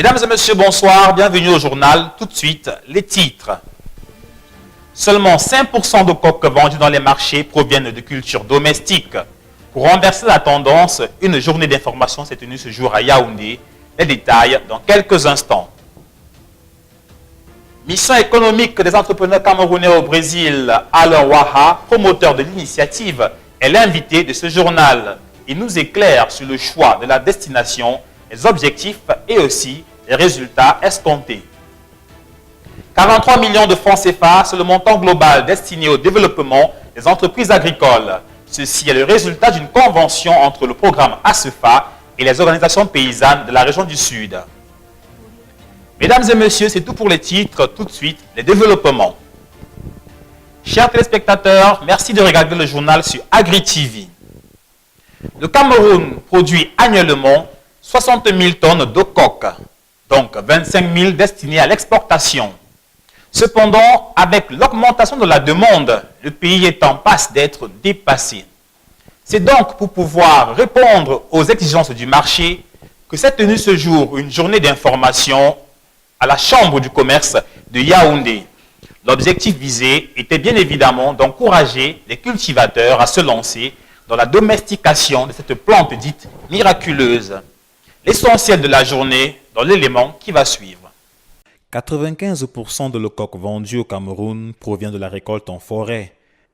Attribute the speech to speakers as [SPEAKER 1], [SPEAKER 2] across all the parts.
[SPEAKER 1] Mesdames et messieurs, bonsoir, bienvenue au journal. Tout de suite, les titres. Seulement 5% de coques vendues dans les marchés proviennent de cultures domestiques. Pour renverser la tendance, une journée d'information s'est tenue ce jour à Yaoundé. Les détails dans quelques instants. Mission économique des entrepreneurs camerounais au Brésil, Alain Waha, promoteur de l'initiative, est l'invité de ce journal. Il nous éclaire sur le choix de la destination, les objectifs et aussi les résultats escomptés. 43 millions de francs CFA, c'est le montant global destiné au développement des entreprises agricoles. Ceci est le résultat d'une convention entre le programme ASEFA et les organisations paysannes de la région du Sud. Mesdames et messieurs, c'est tout pour les titres. Tout de suite, les développements. Chers téléspectateurs, merci de regarder le journal sur AgriTV. Le Cameroun produit annuellement 60 000 tonnes de coques, donc 25 000 destinées à l'exportation. Cependant, avec l'augmentation de la demande, le pays est en passe d'être dépassé. C'est donc pour pouvoir répondre aux exigences du marché que s'est tenue ce jour une journée d'information à la Chambre du commerce de Yaoundé. L'objectif visé était bien évidemment d'encourager les cultivateurs à se lancer dans la domestication de cette plante dite miraculeuse. L'essentiel de la journée dans l'élément qui va suivre.
[SPEAKER 2] 95% de le coq vendu au Cameroun provient de la récolte en forêt.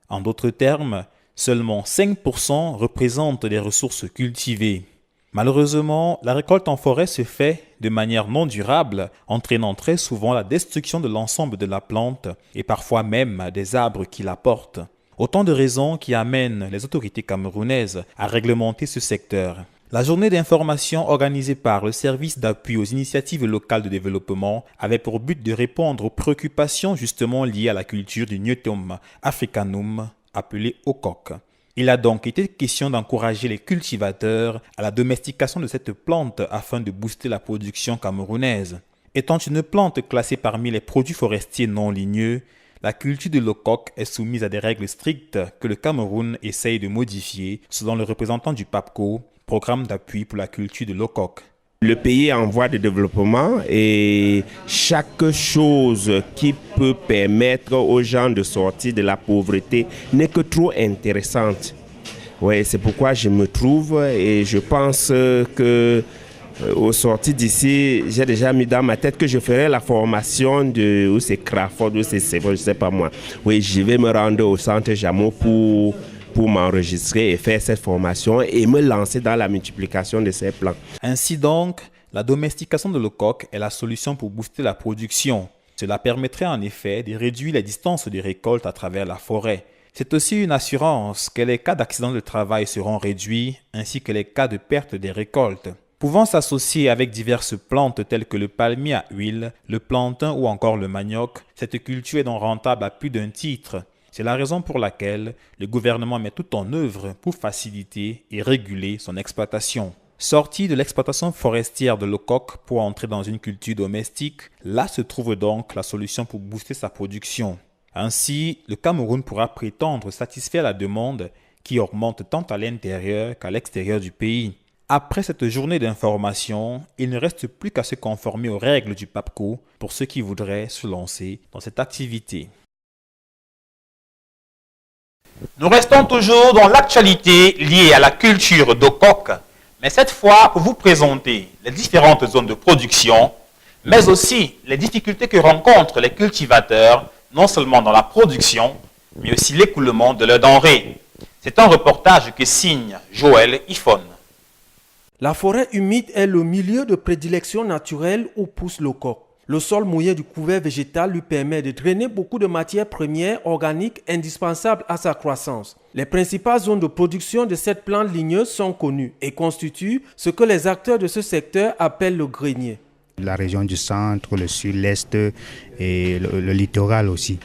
[SPEAKER 2] En d'autres termes, seulement 5% représentent des ressources cultivées. Malheureusement, la récolte en forêt se fait de manière non durable, entraînant très souvent la destruction de l'ensemble de la plante et parfois même des arbres qui la portent. Autant de raisons qui amènent les autorités camerounaises à réglementer ce secteur. La journée d'information organisée par le service d'appui aux initiatives locales de développement avait pour but de répondre aux préoccupations justement liées à la culture du Niotum africanum, appelé au coq. Il a donc été question d'encourager les cultivateurs à la domestication de cette plante afin de booster la production camerounaise. Étant une plante classée parmi les produits forestiers non ligneux, la culture de l'ocoque est soumise à des règles strictes que le Cameroun essaye de modifier selon le représentant du PAPCO, programme d'appui pour la culture de l'ocoque.
[SPEAKER 3] Le pays est en voie de développement et chaque chose qui peut permettre aux gens de sortir de la pauvreté n'est que trop intéressante. Ouais, c'est pourquoi je me trouve et je pense que au sorti d'ici, j'ai déjà mis dans ma tête que je ferai la formation de ou c'est Crawford ou c'est je sais pas moi. Oui, je vais me rendre au centre Jameau pour m'enregistrer et faire cette formation et me lancer dans la multiplication de ces plants.
[SPEAKER 2] Ainsi donc, la domestication de l'ocoque est la solution pour booster la production. Cela permettrait en effet de réduire les distances de récolte à travers la forêt. C'est aussi une assurance que les cas d'accidents de travail seront réduits ainsi que les cas de perte des récoltes. Pouvant s'associer avec diverses plantes telles que le palmier à huile, le plantain ou encore le manioc, cette culture est donc rentable à plus d'un titre. C'est la raison pour laquelle le gouvernement met tout en œuvre pour faciliter et réguler son exploitation. Sorti de l'exploitation forestière de l'ocoque pour entrer dans une culture domestique, là se trouve donc la solution pour booster sa production. Ainsi, le Cameroun pourra prétendre satisfaire la demande qui augmente tant à l'intérieur qu'à l'extérieur du pays. Après cette journée d'information, il ne reste plus qu'à se conformer aux règles du PAPCO pour ceux qui voudraient se lancer dans cette activité.
[SPEAKER 1] Nous restons toujours dans l'actualité liée à la culture d'ocoque, mais cette fois pour vous présenter les différentes zones de production, mais aussi les difficultés que rencontrent les cultivateurs, non seulement dans la production, mais aussi l'écoulement de leurs denrées. C'est un reportage que signe Joël Ifon.
[SPEAKER 4] La forêt humide est le milieu de prédilection naturelle où pousse le coq. Le sol mouillé du couvert végétal lui permet de drainer beaucoup de matières premières organiques indispensables à sa croissance. Les principales zones de production de cette plante ligneuse sont connues et constituent ce que les acteurs de ce secteur appellent le grenier.
[SPEAKER 5] La région du centre, le sud, l'est et le littoral aussi.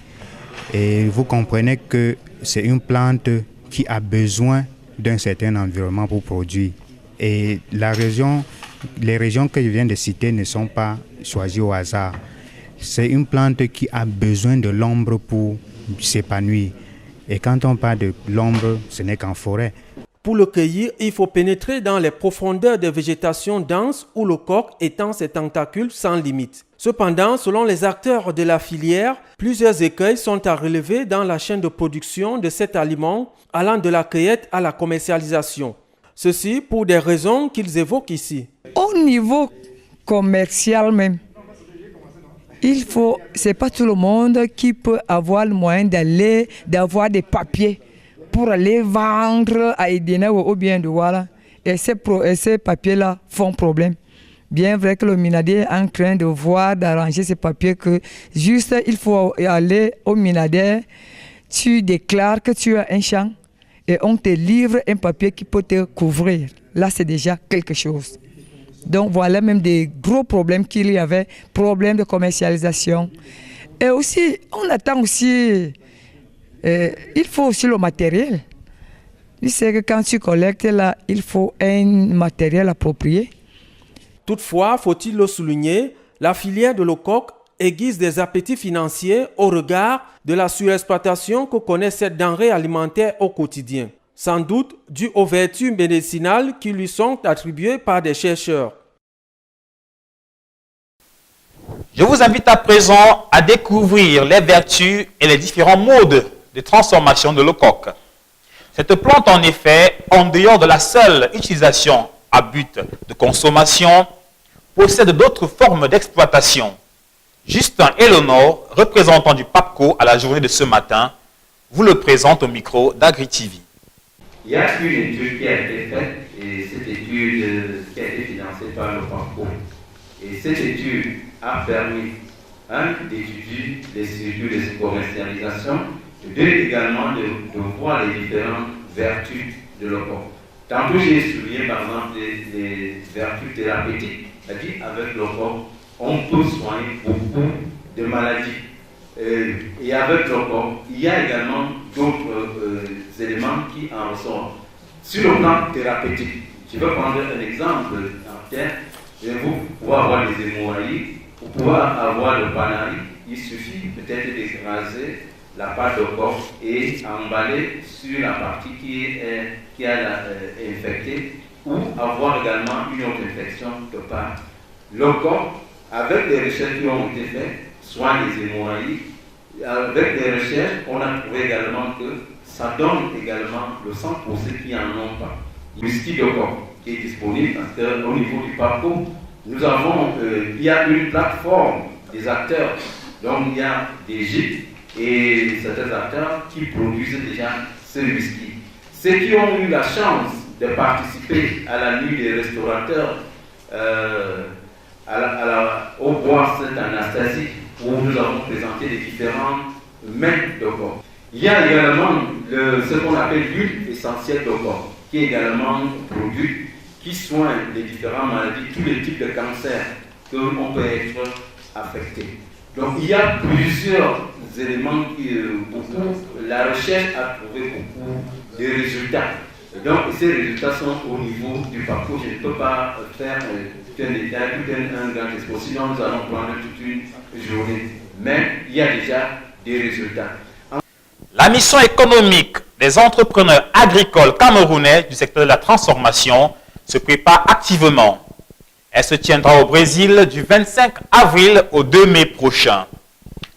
[SPEAKER 5] Et vous comprenez que c'est une plante qui a besoin d'un certain environnement pour produire. Et les régions que je viens de citer ne sont pas choisies au hasard. C'est une plante qui a besoin de l'ombre pour s'épanouir. Et quand on parle de l'ombre, ce n'est qu'en forêt.
[SPEAKER 4] Pour le cueillir, il faut pénétrer dans les profondeurs des végétations denses où le coq étend ses tentacules sans limite. Cependant, selon les acteurs de la filière, plusieurs écueils sont à relever dans la chaîne de production de cet aliment, allant de la cueillette à la commercialisation. Ceci pour des raisons qu'ils évoquent ici.
[SPEAKER 6] Au niveau commercial même, c'est pas tout le monde qui peut avoir le moyen d'avoir des papiers pour aller vendre à Edena ou bien de Douala. Et ces papiers-là font problème. Bien vrai que le Minadé est en train de voir, d'arranger ces papiers, que juste il faut aller au Minadé, tu déclares que tu as un champ et on te livre un papier qui peut te couvrir. Là, c'est déjà quelque chose. Donc voilà même des gros problèmes qu'il y avait, problèmes de commercialisation. Et aussi, on attend aussi, il faut aussi le matériel. Tu sais que quand tu collectes là, il faut un matériel approprié.
[SPEAKER 4] Toutefois, faut-il le souligner, la filière de l'eau-coq aiguise des appétits financiers au regard de la surexploitation que connaît cette denrée alimentaire au quotidien. Sans doute dû aux vertus médicinales qui lui sont attribuées par des chercheurs.
[SPEAKER 1] Je vous invite à présent à découvrir les vertus et les différents modes de transformation de l'eau-coq. Cette plante, en effet, en dehors de la seule utilisation à but de consommation, possède d'autres formes d'exploitation. Justin Eleonore, représentant du PAPCO à la journée de ce matin, vous le présente au micro d'AgriTV.
[SPEAKER 7] Il y a une étude qui a été faite et cette étude qui a été financée par le PAPCO. Et cette étude a permis, d'étudier les circuits de commercialisation, également de voir les différentes vertus de l'eau-coq. Tantôt j'ai souligné par exemple les vertus thérapeutiques, c'est-à-dire avec l'eau-coq, on peut soigner beaucoup de maladies. Et avec l'eau-coq, il y a également d'autres éléments qui en ressortent. Sur le plan thérapeutique, je vais prendre un exemple en tête. Vous pouvez avoir des hémorragies, vous pouvez avoir le panari, il suffit peut-être d'écraser la pâte de coq et emballer sur la partie qui a infectée ou avoir également une autre infection de part. Le coq, avec des recherches qui ont été faites, soit les hémorragies, avec des recherches, on a trouvé également que ça donne également le sang pour ceux qui n'en ont pas. Le whisky de coq qui est disponible parce qu'au niveau du parcours, nous avons, il y a une plateforme des acteurs, donc il y a des gîtes et certains acteurs qui produisent déjà ce whisky. Ceux qui ont eu la chance de participer à la nuit des restaurateurs au bois Sainte-Anastasie, où nous avons présenté les différents mets de coq. Il y a également ce qu'on appelle l'huile essentielle de coq, qui est également produite, qui soigne les différentes maladies, tous les types de cancers que l'on peut être affecté. Donc il y a plusieurs éléments qui, la recherche a trouvé beaucoup de résultats. Donc ces résultats sont au niveau du parcours. Je ne peux pas faire tout un détail, tout un grand exposé, sinon nous allons prendre toute une journée. Mais il y a déjà des résultats.
[SPEAKER 1] La mission économique des entrepreneurs agricoles camerounais du secteur de la transformation se prépare activement. Elle se tiendra au Brésil du 25 avril au 2 mai prochain.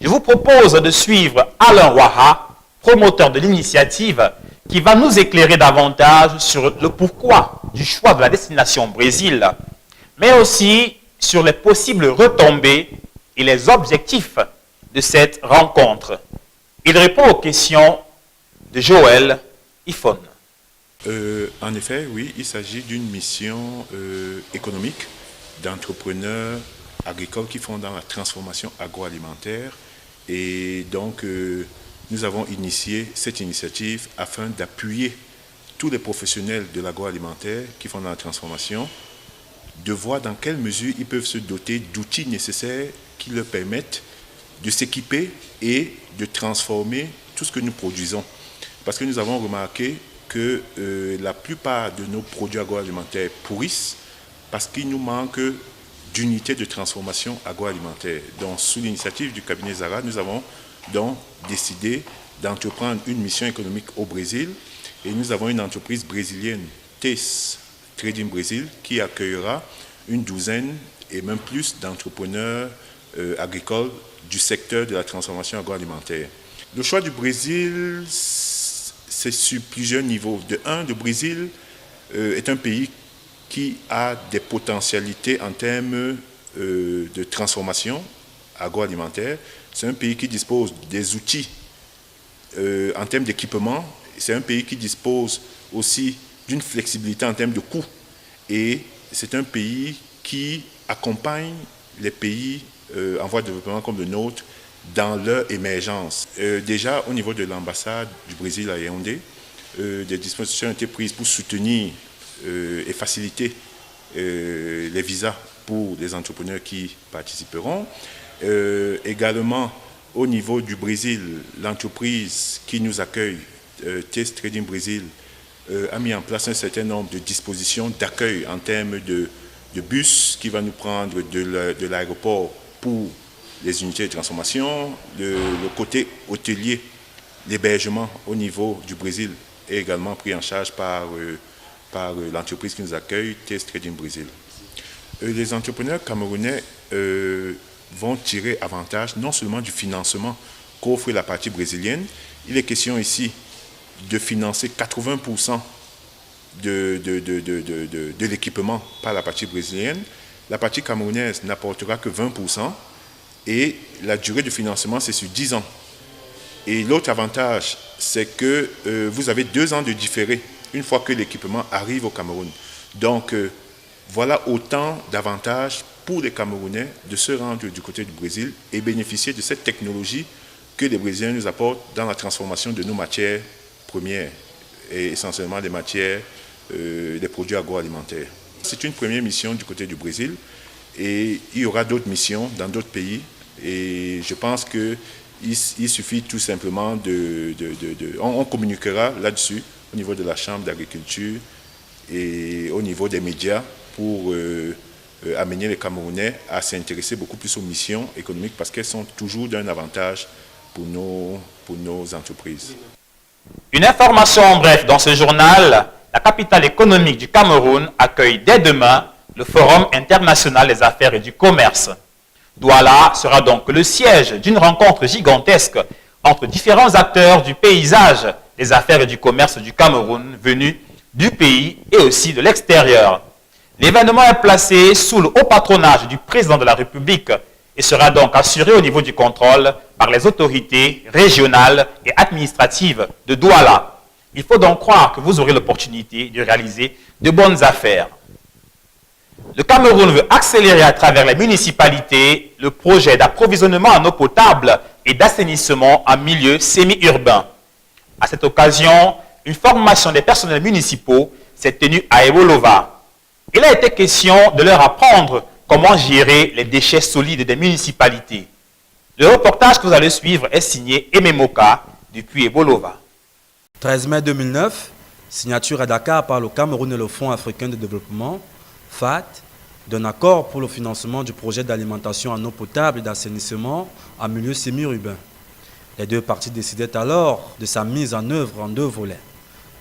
[SPEAKER 1] Je vous propose de suivre Alain Waha, promoteur de l'initiative, qui va nous éclairer davantage sur le pourquoi du choix de la destination Brésil, mais aussi sur les possibles retombées et les objectifs de cette rencontre. Il répond aux questions de Joël Ifon.
[SPEAKER 8] En effet, oui, il s'agit d'une mission économique d'entrepreneurs agricoles qui font dans la transformation agroalimentaire. Et donc, nous avons initié cette initiative afin d'appuyer tous les professionnels de l'agroalimentaire qui font dans la transformation, de voir dans quelle mesure ils peuvent se doter d'outils nécessaires qui leur permettent de s'équiper et de transformer tout ce que nous produisons. Parce que nous avons remarqué que la plupart de nos produits agroalimentaires pourrissent parce qu'il nous manque d'unités de transformation agroalimentaire. Donc, sous l'initiative du cabinet Zara, nous avons donc décidé d'entreprendre une mission économique au Brésil et nous avons une entreprise brésilienne, TES Trading Brésil, qui accueillera une douzaine et même plus d'entrepreneurs agricoles du secteur de la transformation agroalimentaire. Le choix du Brésil, c'est sur plusieurs niveaux. De un, le Brésil est un pays qui a des potentialités en termes de transformation agroalimentaire. C'est un pays qui dispose des outils en termes d'équipement. C'est un pays qui dispose aussi d'une flexibilité en termes de coûts. Et c'est un pays qui accompagne les pays en voie de développement comme le nôtre dans leur émergence. Déjà, au niveau de l'ambassade du Brésil à Yaoundé, des dispositions ont été prises pour soutenir et faciliter les visas pour les entrepreneurs qui participeront. Également, au niveau du Brésil, l'entreprise qui nous accueille, TES Trading Brésil, a mis en place un certain nombre de dispositions d'accueil en termes de bus qui va nous prendre de l'aéroport pour les unités de transformation. Le côté hôtelier, l'hébergement au niveau du Brésil est également pris en charge par l'entreprise qui nous accueille, TES Trading Brésil. Les entrepreneurs camerounais vont tirer avantage non seulement du financement qu'offre la partie brésilienne. Il est question ici de financer 80% de l'équipement par la partie brésilienne. La partie camerounaise n'apportera que 20% et la durée de financement, c'est sur 10 ans. Et l'autre avantage, c'est que vous avez 2 ans de différé une fois que l'équipement arrive au Cameroun. Donc, voilà autant d'avantages pour les Camerounais de se rendre du côté du Brésil et bénéficier de cette technologie que les Brésiliens nous apportent dans la transformation de nos matières premières, et essentiellement les matières, des produits agroalimentaires. C'est une première mission du côté du Brésil et il y aura d'autres missions dans d'autres pays. Et je pense qu'il suffit tout simplement on communiquera là-dessus au niveau de la Chambre d'agriculture et au niveau des médias pour amener les Camerounais à s'intéresser beaucoup plus aux missions économiques parce qu'elles sont toujours d'un avantage pour nos entreprises.
[SPEAKER 1] Une information en bref dans ce journal. La capitale économique du Cameroun accueille dès demain le Forum international des affaires et du commerce. Douala sera donc le siège d'une rencontre gigantesque entre différents acteurs du paysage des affaires et du commerce du Cameroun venus du pays et aussi de l'extérieur. L'événement est placé sous le haut patronage du président de la République et sera donc assuré au niveau du contrôle par les autorités régionales et administratives de Douala. Il faut donc croire que vous aurez l'opportunité de réaliser de bonnes affaires. Le Cameroun veut accélérer à travers les municipalités le projet d'approvisionnement en eau potable et d'assainissement en milieu semi-urbain. À cette occasion, une formation des personnels municipaux s'est tenue à Ebolova. Il a été question de leur apprendre comment gérer les déchets solides des municipalités. Le reportage que vous allez suivre est signé Ememoka depuis Ebolova.
[SPEAKER 9] 13 mai 2009, signature à Dakar par le Cameroun et le Fonds africain de développement, FAD, d'un accord pour le financement du projet d'alimentation en eau potable et d'assainissement en milieu semi-urbain. Les deux parties décidaient alors de sa mise en œuvre en 2 volets.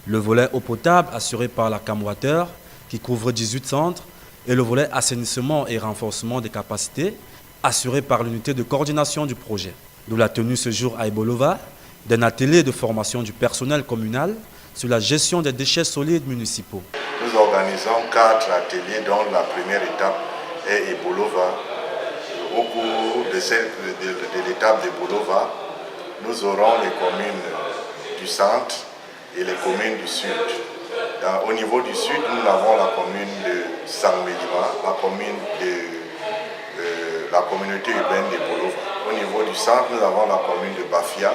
[SPEAKER 9] Le volet eau potable assuré par la CamWater, qui couvre 18 centres, et le volet assainissement et renforcement des capacités, assuré par l'unité de coordination du projet. D'où la tenue ce jour à Ebolova d'un atelier de formation du personnel communal sur la gestion des déchets solides municipaux.
[SPEAKER 10] Nous organisons 4 ateliers dont la première étape est Ebolova. Au cours de l'étape d'Ebolova, nous aurons les communes du centre et les communes du sud. Au niveau du sud, nous avons la commune de Sangmelima, la communauté urbaine d'Ebolova. Au niveau du centre, nous avons la commune de Bafia,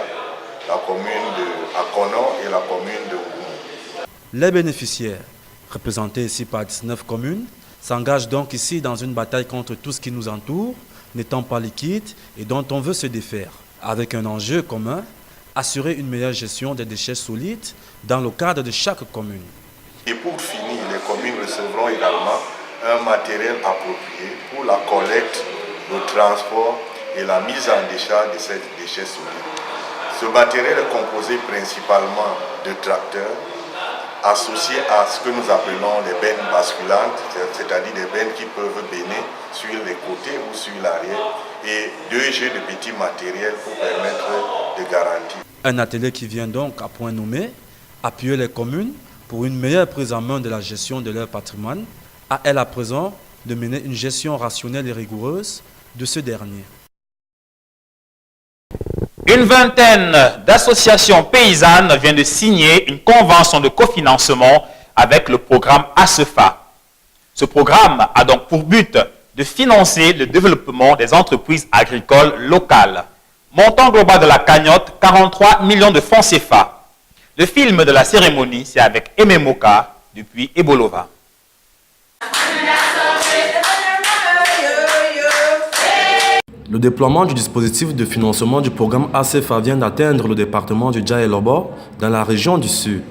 [SPEAKER 10] la commune de Akono et la commune de Ougoumou.
[SPEAKER 9] Les bénéficiaires, représentés ici par 19 communes, s'engagent donc ici dans une bataille contre tout ce qui nous entoure, n'étant pas liquide et dont on veut se défaire, avec un enjeu commun, assurer une meilleure gestion des déchets solides dans le cadre de chaque commune.
[SPEAKER 10] Et pour finir, les communes recevront également un matériel approprié pour la collecte, le transport et la mise en décharge de ces déchets solides. Ce matériel est composé principalement de tracteurs associés à ce que nous appelons les bennes basculantes, c'est-à-dire des bennes qui peuvent béner sur les côtés ou sur l'arrière, et 2 jets de petits matériels pour permettre de garantir.
[SPEAKER 9] Un atelier qui vient donc à point nommé appuyer les communes pour une meilleure prise en main de la gestion de leur patrimoine, à elle à présent de mener une gestion rationnelle et rigoureuse de ce dernier.
[SPEAKER 1] Une vingtaine d'associations paysannes vient de signer une convention de cofinancement avec le programme ASEFA. Ce programme a donc pour but de financer le développement des entreprises agricoles locales. Montant global de la cagnotte, 43 millions de francs CFA. Le film de la cérémonie, c'est avec Aimé Moka depuis Ebolova.
[SPEAKER 9] Le déploiement du dispositif de financement du programme ASEFA vient d'atteindre le département du Dja-et-Lobo dans la région du Sud.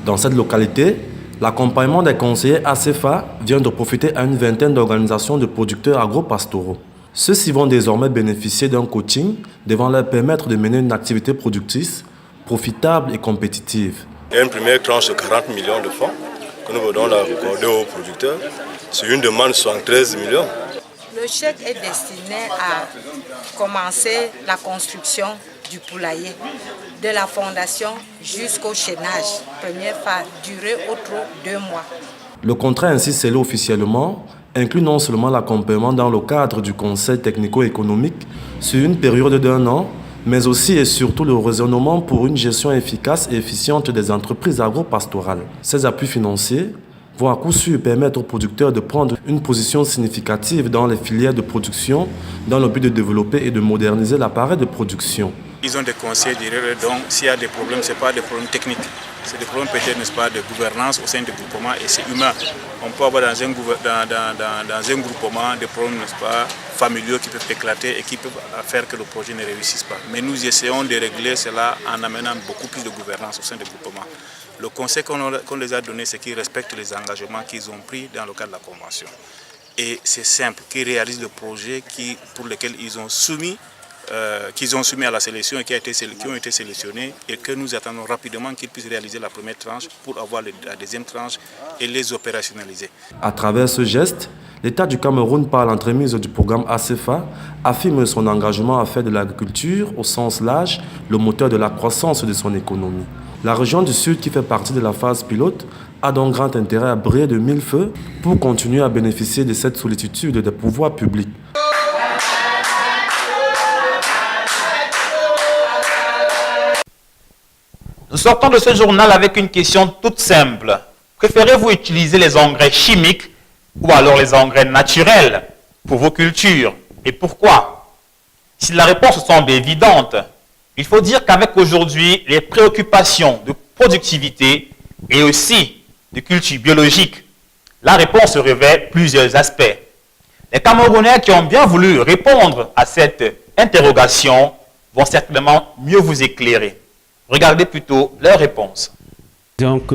[SPEAKER 9] Dans cette localité, l'accompagnement des conseillers ASEFA vient de profiter à une vingtaine d'organisations de producteurs agro-pastoraux. Ceux-ci vont désormais bénéficier d'un coaching devant leur permettre de mener une activité productrice, profitable et compétitive.
[SPEAKER 11] Il y a une première tranche de 40 millions de francs que nous voulons accorder aux producteurs sur une demande de 73 millions.
[SPEAKER 12] Le chèque est destiné à commencer la construction du poulailler, de la fondation jusqu'au chaînage. Première phase, durée au trop 2 mois.
[SPEAKER 9] Le contrat ainsi scellé officiellement inclut non seulement l'accompagnement dans le cadre du conseil technico-économique sur une période d'1 an, mais aussi et surtout le raisonnement pour une gestion efficace et efficiente des entreprises agro-pastorales. Ces appuis financiers vont à coup sûr permettre aux producteurs de prendre une position significative dans les filières de production dans le but de développer et de moderniser l'appareil de production.
[SPEAKER 13] Ils ont des conseils derrière, donc s'il y a des problèmes, ce n'est pas des problèmes techniques. C'est des problèmes peut-être, n'est-ce pas, de gouvernance au sein du groupement et c'est humain. On peut avoir dans un groupement des problèmes, n'est-ce pas, familiaux qui peuvent éclater et qui peuvent faire que le projet ne réussisse pas. Mais nous essayons de régler cela en amenant beaucoup plus de gouvernance au sein du groupement. Le conseil qu'on les a donné, c'est qu'ils respectent les engagements qu'ils ont pris dans le cadre de la convention. Et c'est simple, qu'ils réalisent le projet pour lequel ils ont soumis à la sélection et qui ont été sélectionnés et que nous attendons rapidement qu'ils puissent réaliser la première tranche pour avoir la deuxième tranche et les opérationnaliser.
[SPEAKER 9] À travers ce geste, l'État du Cameroun, par l'entremise du programme ASEFA, affirme son engagement à faire de l'agriculture, au sens large, le moteur de la croissance de son économie. La région du Sud, qui fait partie de la phase pilote, a donc grand intérêt à briller de mille feux pour continuer à bénéficier de cette sollicitude des pouvoirs publics.
[SPEAKER 1] Nous sortons de ce journal avec une question toute simple. Préférez-vous utiliser les engrais chimiques ou alors les engrais naturels pour vos cultures? Et pourquoi? Si la réponse semble évidente, il faut dire qu'avec aujourd'hui les préoccupations de productivité et aussi de culture biologique, la réponse revêt plusieurs aspects. Les Camerounais qui ont bien voulu répondre à cette interrogation vont certainement mieux vous éclairer. Regardez plutôt leur réponse.
[SPEAKER 14] Donc,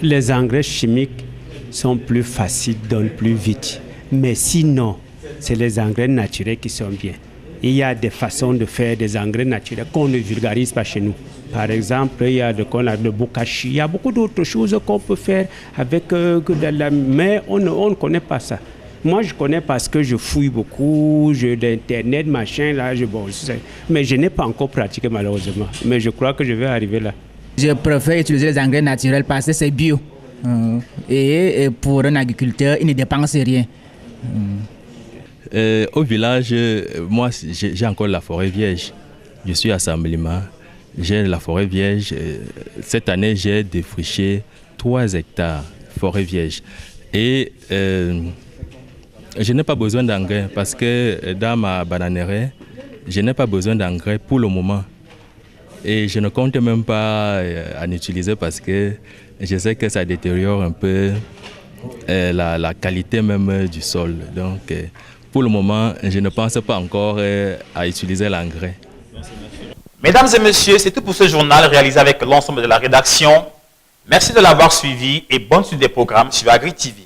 [SPEAKER 14] les engrais chimiques sont plus faciles, donnent plus vite. Mais sinon, c'est les engrais naturels qui sont bien. Il y a des façons de faire des engrais naturels qu'on ne vulgarise pas chez nous. Par exemple, il y a le bokashi, il y a beaucoup d'autres choses qu'on peut faire avec mais on ne connaît pas ça. Moi, je connais parce que je fouille beaucoup, j'ai l'internet, machin, là, mais je n'ai pas encore pratiqué malheureusement. Mais je crois que je vais arriver là.
[SPEAKER 15] Je préfère utiliser les engrais naturels parce que c'est bio. Et pour un agriculteur, il ne dépense rien.
[SPEAKER 16] Au village, moi, j'ai encore la forêt vierge. Je suis à Samblima, j'ai la forêt vierge. Cette année, j'ai défriché 3 hectares forêt vierge. Et je n'ai pas besoin d'engrais parce que dans ma bananeraie, je n'ai pas besoin d'engrais pour le moment. Et je ne compte même pas en utiliser parce que je sais que ça détériore un peu la qualité même du sol. Donc, pour le moment, je ne pense pas encore à utiliser l'engrais.
[SPEAKER 1] Mesdames et messieurs, c'est tout pour ce journal réalisé avec l'ensemble de la rédaction. Merci de l'avoir suivi et bonne suite des programmes sur Agri TV.